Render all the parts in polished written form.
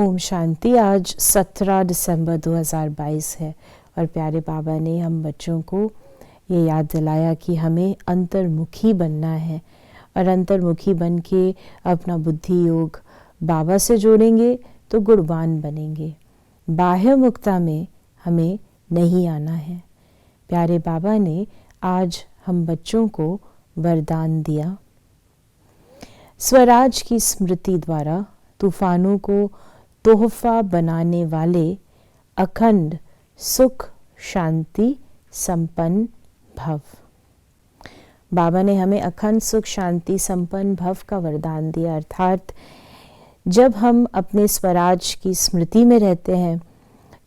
ओम शांति। आज 17 दिसंबर 2022 है और प्यारे बाबा ने हम बच्चों को ये याद दिलाया कि हमें अंतर्मुखी बनना है और अंतर्मुखी बन के अपना बुद्धि योग बाबा से जोड़ेंगे तो गुणवान बनेंगे। बाह्य मुक्ता में हमें नहीं आना है। प्यारे बाबा ने आज हम बच्चों को वरदान दिया। स्वराज की स्मृति द्वारा तूफानों को तोहफा बनाने वाले अखंड सुख शांति संपन्न भव। बाबा ने हमें अखंड सुख शांति संपन्न भव का वरदान दिया। अर्थात जब हम अपने स्वराज की स्मृति में रहते हैं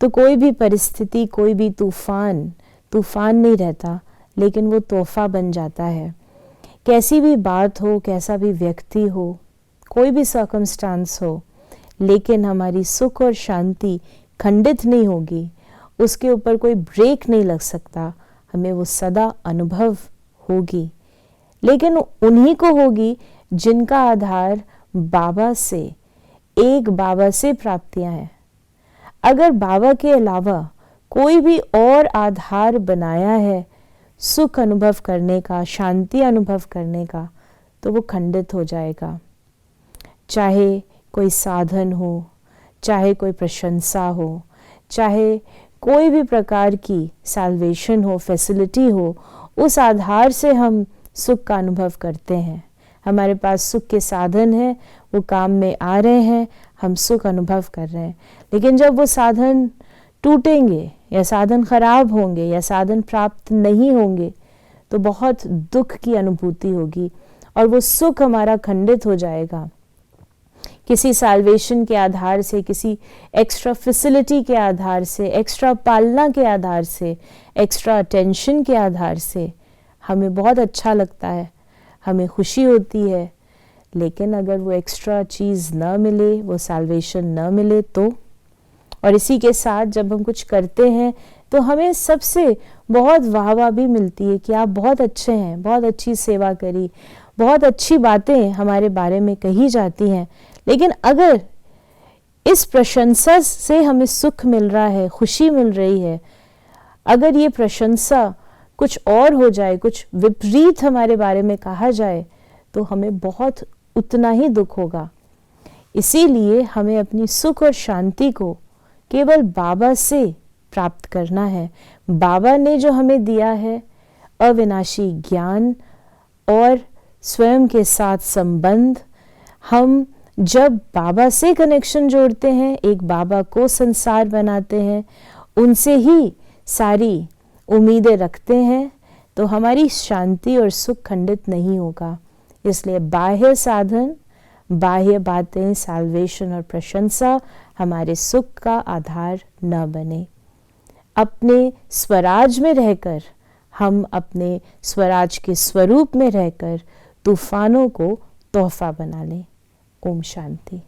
तो कोई भी परिस्थिति, कोई भी तूफान नहीं रहता, लेकिन वो तोहफा बन जाता है। कैसी भी बात हो, कैसा भी व्यक्ति हो, कोई भी सर्कमस्टांस हो, लेकिन हमारी सुख और शांति खंडित नहीं होगी, उसके ऊपर कोई ब्रेक नहीं लग सकता। हमें वो सदा अनुभव होगी, लेकिन उन्हीं को होगी जिनका आधार बाबा से, एक बाबा से प्राप्तियां हैं। अगर बाबा के अलावा कोई भी और आधार बनाया है सुख अनुभव करने का, शांति अनुभव करने का, तो वो खंडित हो जाएगा। चाहे कोई साधन हो, चाहे कोई प्रशंसा हो, चाहे कोई भी प्रकार की सैल्वेशन हो, फैसिलिटी हो, उस आधार से हम सुख का अनुभव करते हैं। हमारे पास सुख के साधन हैं, वो काम में आ रहे हैं, हम सुख अनुभव कर रहे हैं। लेकिन जब वो साधन टूटेंगे या साधन खराब होंगे या साधन प्राप्त नहीं होंगे तो बहुत दुख की अनुभूति होगी और वो सुख हमारा खंडित हो जाएगा। किसी सैल्वेशन के आधार से, किसी एक्स्ट्रा फैसिलिटी के आधार से, एक्स्ट्रा पालना के आधार से, एक्स्ट्रा अटेंशन के आधार से हमें बहुत अच्छा लगता है, हमें खुशी होती है। लेकिन अगर वो एक्स्ट्रा चीज़ न मिले, वो सैल्वेशन न मिले तो, और इसी के साथ जब हम कुछ करते हैं तो हमें सबसे बहुत वाहवाह भी मिलती है कि आप बहुत अच्छे हैं, बहुत अच्छी सेवा करी, बहुत अच्छी बातें हमारे बारे में कही जाती हैं। लेकिन अगर इस प्रशंसा से हमें सुख मिल रहा है, खुशी मिल रही है, अगर ये प्रशंसा कुछ और हो जाए, कुछ विपरीत हमारे बारे में कहा जाए, तो हमें बहुत उतना ही दुख होगा। इसीलिए हमें अपनी सुख और शांति को केवल बाबा से प्राप्त करना है। बाबा ने जो हमें दिया है अविनाशी ज्ञान और स्वयं के साथ संबंध, हम जब बाबा से कनेक्शन जोड़ते हैं, एक बाबा को संसार बनाते हैं, उनसे ही सारी उम्मीदें रखते हैं, तो हमारी शांति और सुख खंडित नहीं होगा। इसलिए बाह्य साधन, बाह्य बातें, सैल्वेशन और प्रशंसा हमारे सुख का आधार न बने। अपने स्वराज में रहकर, हम अपने स्वराज के स्वरूप में रहकर तूफानों को तोहफा बना लें। ओम शांति।